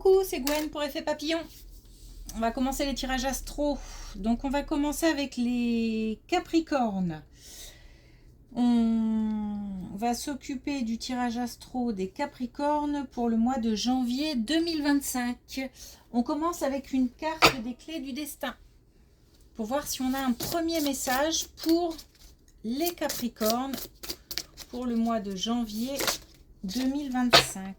Coucou, c'est Gwen pour Effet Papillon. On va commencer les tirages astro. Donc on va commencer avec les Capricornes. On va s'occuper du tirage astro des Capricornes pour le mois de janvier 2025. On commence avec une carte des clés du destin pour voir si on a un premier message pour les Capricornes pour le mois de janvier 2025.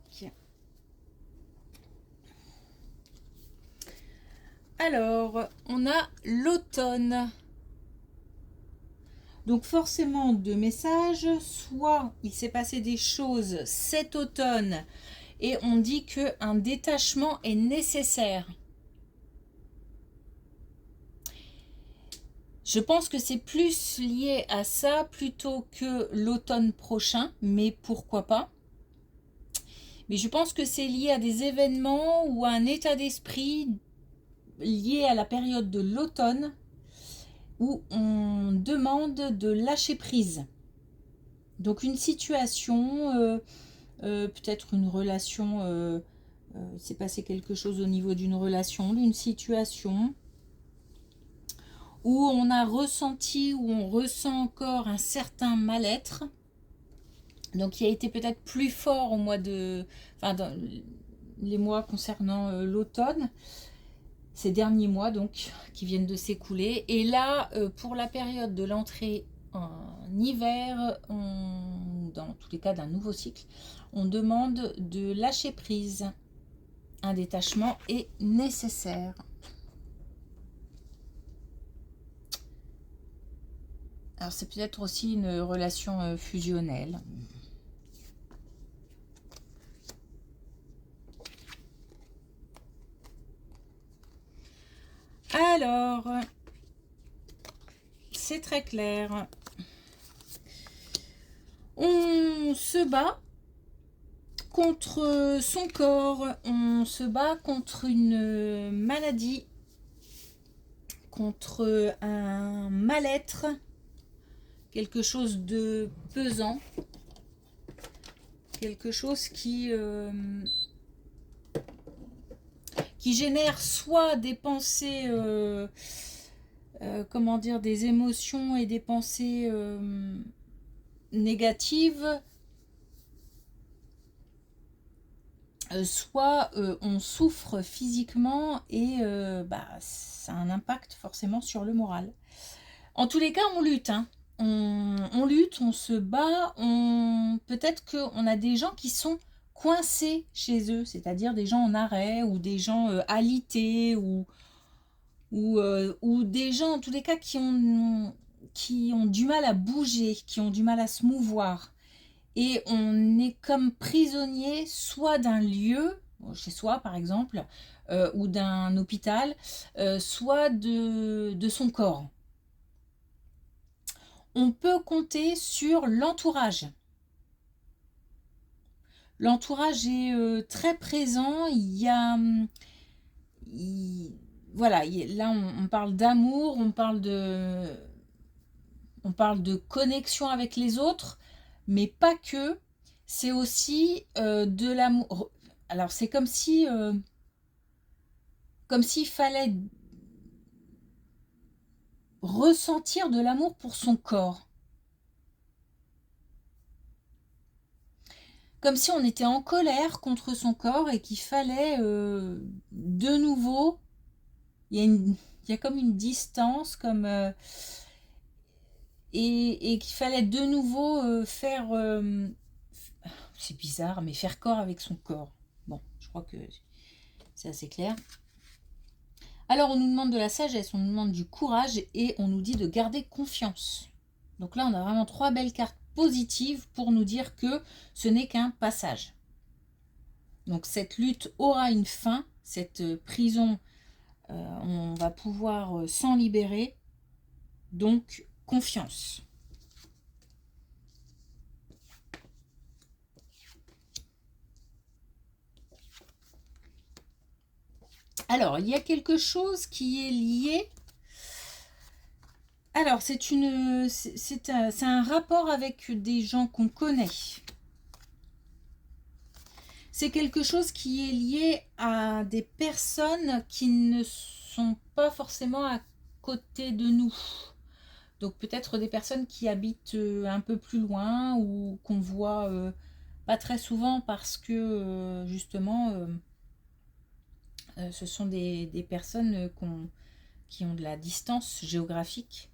Alors, on a l'automne. Donc forcément deux messages, soit il s'est passé des choses cet automne et on dit qu'un détachement est nécessaire. Je pense que c'est plus lié à ça plutôt que l'automne prochain, mais pourquoi pas. Mais je pense que c'est lié à des événements ou à un état d'esprit lié à la période de l'automne où on demande de lâcher prise. Donc une situation, peut-être une relation, il s'est passé quelque chose au niveau d'une relation, d'une situation où on a ressenti, où on ressent encore un certain mal-être. Donc qui a été peut-être plus fort au mois de... Enfin, dans les mois concernant l'automne. Ces derniers mois donc qui viennent de s'écouler, et là pour la période de l'entrée en hiver, dans tous les cas d'un nouveau cycle, on demande de lâcher prise. Un détachement est nécessaire. Alors c'est peut-être aussi une relation fusionnelle. Alors, c'est très clair. On se bat contre son corps, on se bat contre une maladie, contre un mal-être, quelque chose de pesant, quelque chose qui génère soit des pensées, comment dire, des émotions et des pensées négatives, soit on souffre physiquement et ça a un impact forcément sur le moral. En tous les cas, on lutte, hein. On lutte, on se bat, peut-être qu'on a des gens qui sont coincés chez eux, c'est-à-dire des gens en arrêt ou des gens alités ou des gens en tous les cas qui ont du mal à bouger, qui ont du mal à se mouvoir. Et on est comme prisonnier soit d'un lieu, chez soi par exemple, ou d'un hôpital, soit de son corps. On peut compter sur l'entourage. L'entourage est très présent. Il y a... voilà, là on parle d'amour, on parle de connexion avec les autres, mais pas que. C'est aussi de l'amour. Alors c'est comme si s'il fallait ressentir de l'amour pour son corps. Comme si on était en colère contre son corps et qu'il fallait de nouveau, il y a comme une distance, comme et qu'il fallait de nouveau faire, c'est bizarre, mais faire corps avec son corps. Bon, je crois que c'est assez clair. Alors on nous demande de la sagesse, on nous demande du courage et on nous dit de garder confiance. Donc là on a vraiment 3 belles cartes positives pour nous dire que ce n'est qu'un passage. Donc cette lutte aura une fin, cette prison, on va pouvoir s'en libérer. Donc confiance. Alors, il y a quelque chose qui est lié. Alors, c'est un rapport avec des gens qu'on connaît. c'est quelque chose qui est lié à des personnes qui ne sont pas forcément à côté de nous. Donc peut-être des personnes qui habitent un peu plus loin ou qu'on voit pas très souvent parce que justement ce sont des personnes qui ont de la distance géographique.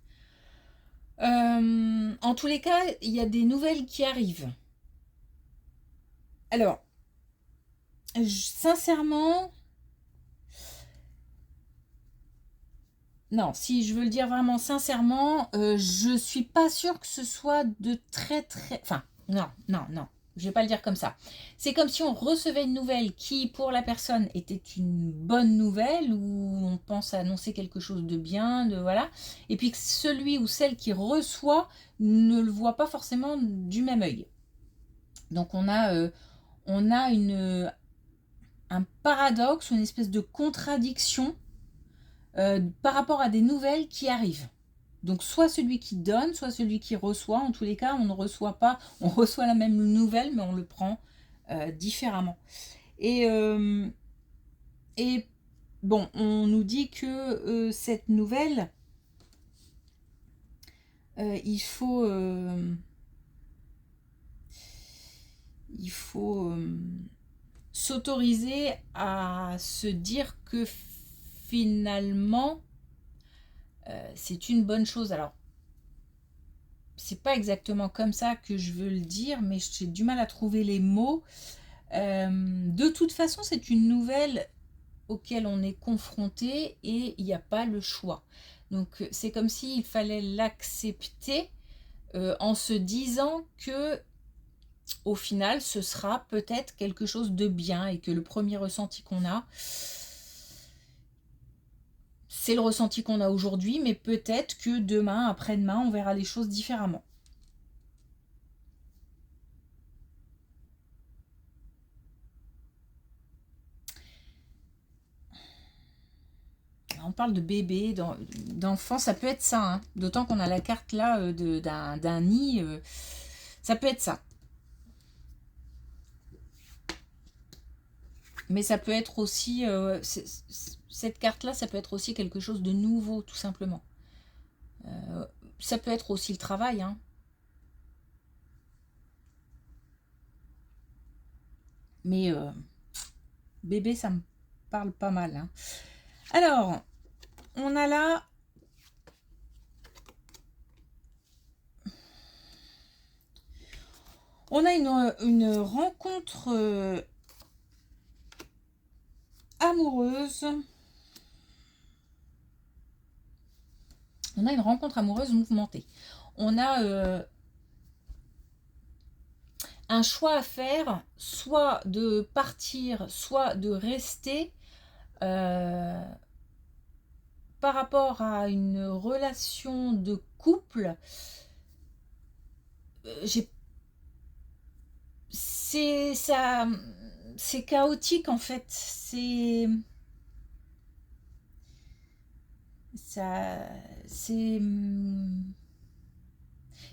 En tous les cas, il y a des nouvelles qui arrivent. Alors, sincèrement, non, si je veux le dire vraiment sincèrement, je suis pas sûre que ce soit de très très... Enfin, non, non, non, je vais pas le dire comme ça. C'est comme si on recevait une nouvelle qui, pour la personne, était une bonne nouvelle, où on pense annoncer quelque chose de bien, de voilà, et puis que celui ou celle qui reçoit ne le voit pas forcément du même œil. Donc on a un paradoxe, une espèce de contradiction par rapport à des nouvelles qui arrivent. Donc soit celui qui donne, soit celui qui reçoit. En tous les cas, on ne reçoit pas, on reçoit la même nouvelle, mais on le prend différemment. Et bon, on nous dit que cette nouvelle, il faut s'autoriser à se dire que finalement, c'est une bonne chose. Alors, c'est pas exactement comme ça que je veux le dire, mais j'ai du mal à trouver les mots. De toute façon, c'est une nouvelle auquel on est confronté et il n'y a pas le choix. Donc, c'est comme s'il fallait l'accepter en se disant que au final, ce sera peut-être quelque chose de bien et que le premier ressenti qu'on a, c'est le ressenti qu'on a aujourd'hui, mais peut-être que demain, après-demain, on verra les choses différemment. On parle de bébé, d'enfant, ça peut être ça, hein. D'autant qu'on a la carte là d'un nid, ça peut être ça. Mais ça peut être aussi, cette carte-là, ça peut être aussi quelque chose de nouveau, tout simplement. Ça peut être aussi le travail, hein. Mais bébé, ça me parle pas mal, hein. Alors, on a là... On a une rencontre amoureuse. On a une rencontre amoureuse mouvementée. On a un choix à faire, soit de partir, soit de rester par rapport à une relation de couple. C'est ça, c'est chaotique en fait. C'est ça, c'est il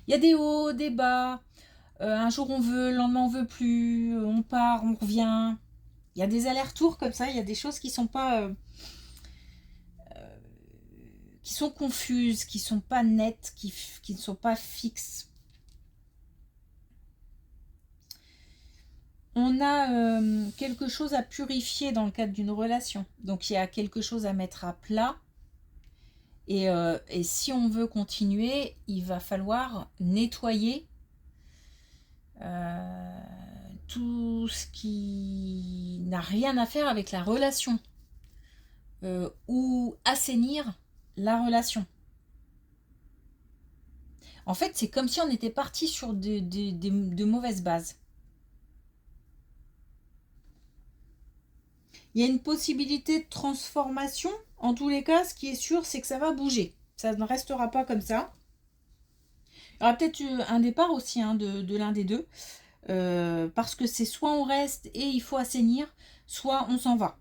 y a des hauts, des bas. Un jour on veut, le lendemain on veut plus. On part, on revient. Il y a des allers-retours comme ça. Il y a des choses qui sont pas, qui sont confuses, qui sont pas nettes, qui ne sont pas fixes. On a quelque chose à purifier dans le cadre d'une relation. Donc il y a quelque chose à mettre à plat. Et si on veut continuer, il va falloir nettoyer tout ce qui n'a rien à faire avec la relation. Ou assainir la relation. En fait, c'est comme si on était parti sur de mauvaises bases. Il y a une possibilité de transformation. En tous les cas, ce qui est sûr, c'est que ça va bouger. Ça ne restera pas comme ça. Il y aura peut-être un départ aussi hein, de l'un des deux. Parce que c'est soit on reste et il faut assainir, soit on s'en va.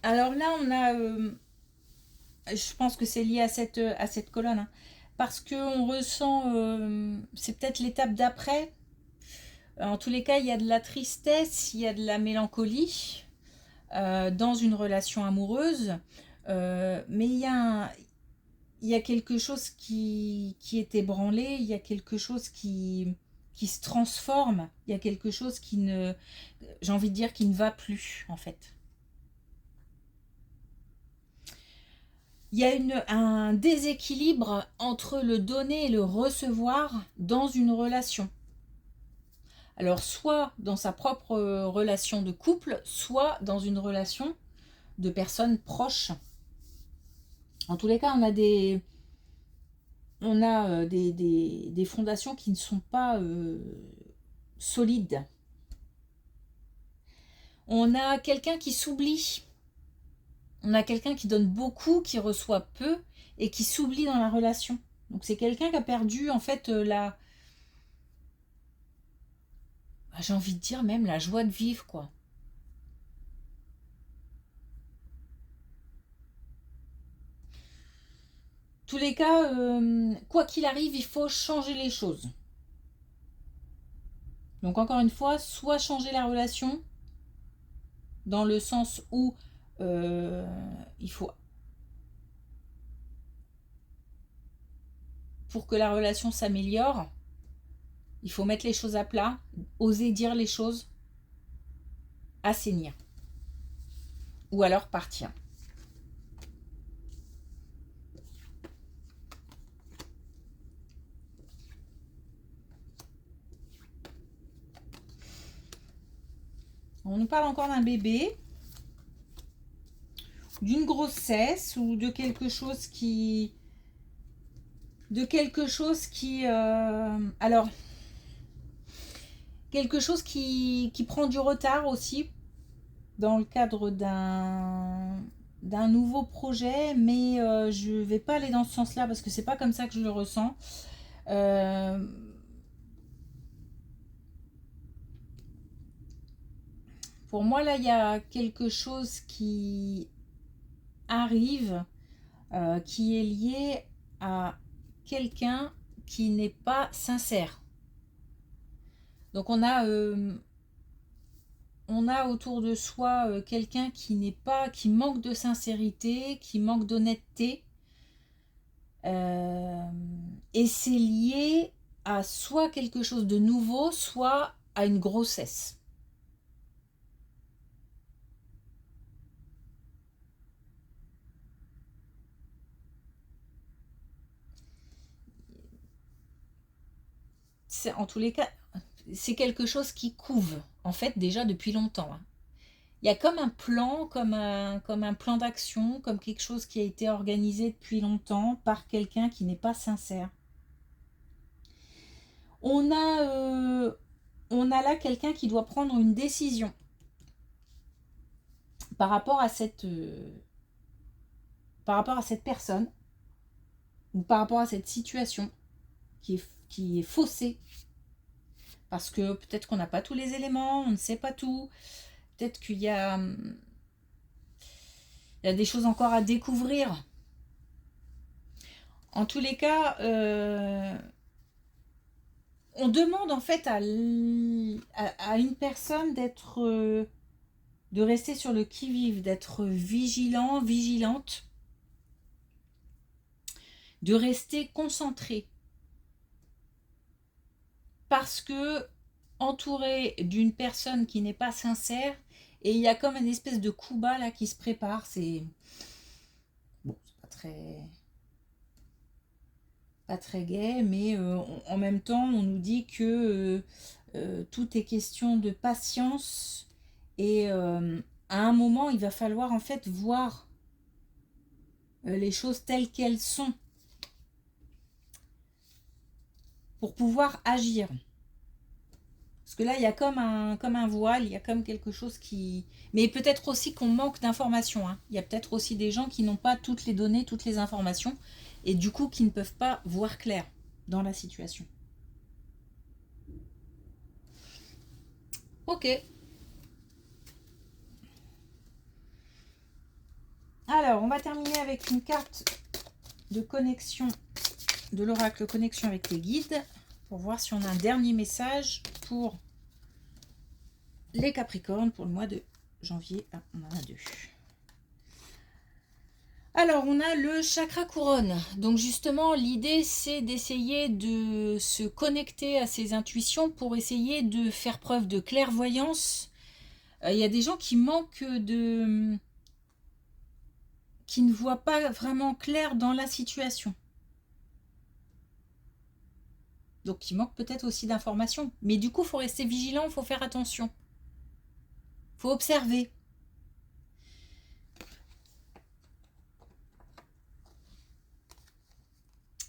Alors là, on a, je pense que c'est lié à cette colonne, hein, parce qu'on ressent, c'est peut-être l'étape d'après. En tous les cas, il y a de la tristesse, il y a de la mélancolie dans une relation amoureuse, mais il y a quelque chose qui est ébranlé, il y a quelque chose qui se transforme, il y a quelque chose qui ne, j'ai envie de dire, qui ne va plus en fait. Il y a un déséquilibre entre le donner et le recevoir dans une relation. Alors soit dans sa propre relation de couple, soit dans une relation de personnes proches. En tous les cas, on a des fondations qui ne sont pas solides. On a quelqu'un qui s'oublie. On a quelqu'un qui donne beaucoup, qui reçoit peu et qui s'oublie dans la relation. Donc c'est quelqu'un qui a perdu en fait j'ai envie de dire même la joie de vivre quoi. Tous les cas, quoi qu'il arrive, il faut changer les choses. Donc encore une fois, soit changer la relation, dans le sens où il faut, pour que la relation s'améliore, il faut mettre les choses à plat, oser dire les choses, assainir, ou alors partir. On nous parle encore d'un bébé, d'une grossesse ou de quelque chose qui... alors, quelque chose qui prend du retard aussi dans le cadre d'un nouveau projet, mais je vais pas aller dans ce sens-là parce que c'est pas comme ça que je le ressens. Pour moi, là, il y a quelque chose qui arrive, qui est lié à quelqu'un qui n'est pas sincère. Donc on a autour de soi quelqu'un qui manque de sincérité, qui manque d'honnêteté, et c'est lié à soit quelque chose de nouveau, soit à une grossesse. En tous les cas, c'est quelque chose qui couve, en fait, déjà depuis longtemps, hein. Il y a comme un plan, comme un plan d'action, comme quelque chose qui a été organisé depuis longtemps par quelqu'un qui n'est pas sincère. On a, on a là quelqu'un qui doit prendre une décision par rapport à par rapport à cette personne ou par rapport à cette situation qui est faussée. Parce que peut-être qu'on n'a pas tous les éléments, on ne sait pas tout. Peut-être il y a des choses encore à découvrir. En tous les cas, on demande en fait à une personne de rester sur le qui-vive, d'être vigilant, vigilante, de rester concentré. Parce que entouré d'une personne qui n'est pas sincère, et il y a comme une espèce de coup bas là qui se prépare. C'est bon, c'est pas très gai, mais en même temps, on nous dit que tout est question de patience et à un moment, il va falloir en fait voir les choses telles qu'elles sont pour pouvoir agir. Parce que là, il y a comme un voile, il y a comme quelque chose qui... Mais peut-être aussi qu'on manque d'informations, hein. Il y a peut-être aussi des gens qui n'ont pas toutes les données, toutes les informations, et du coup qui ne peuvent pas voir clair dans la situation. Ok. on va terminer avec une carte de connexion de l'oracle connexion avec les guides pour voir si on a un dernier message pour les Capricornes pour le mois de janvier. Ah, on en a 2. Alors, on a le chakra couronne. Donc, justement, l'idée, c'est d'essayer de se connecter à ses intuitions pour essayer de faire preuve de clairvoyance. Il y a des gens qui manquent de... qui ne voient pas vraiment clair dans la situation. Donc, il manque peut-être aussi d'informations. Mais du coup, il faut rester vigilant, il faut faire attention. Il faut observer.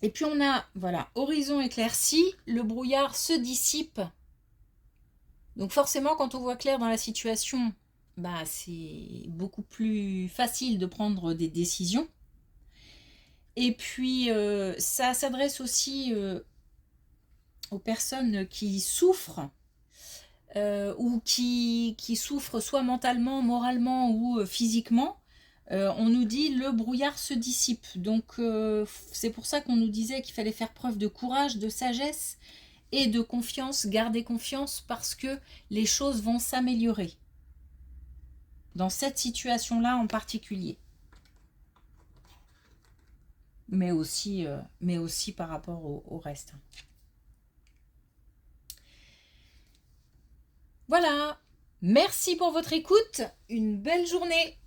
Et puis on a, voilà, horizon éclairci, le brouillard se dissipe. Donc forcément, quand on voit clair dans la situation, bah, c'est beaucoup plus facile de prendre des décisions. Et puis, ça s'adresse aussi aux personnes qui souffrent, ou qui souffrent soit mentalement, moralement ou physiquement. On nous dit le brouillard se dissipe. Donc c'est pour ça qu'on nous disait qu'il fallait faire preuve de courage, de sagesse et de confiance, garder confiance parce que les choses vont s'améliorer. Dans cette situation-là en particulier. Mais aussi par rapport au reste. Voilà. Merci pour votre écoute. Une belle journée.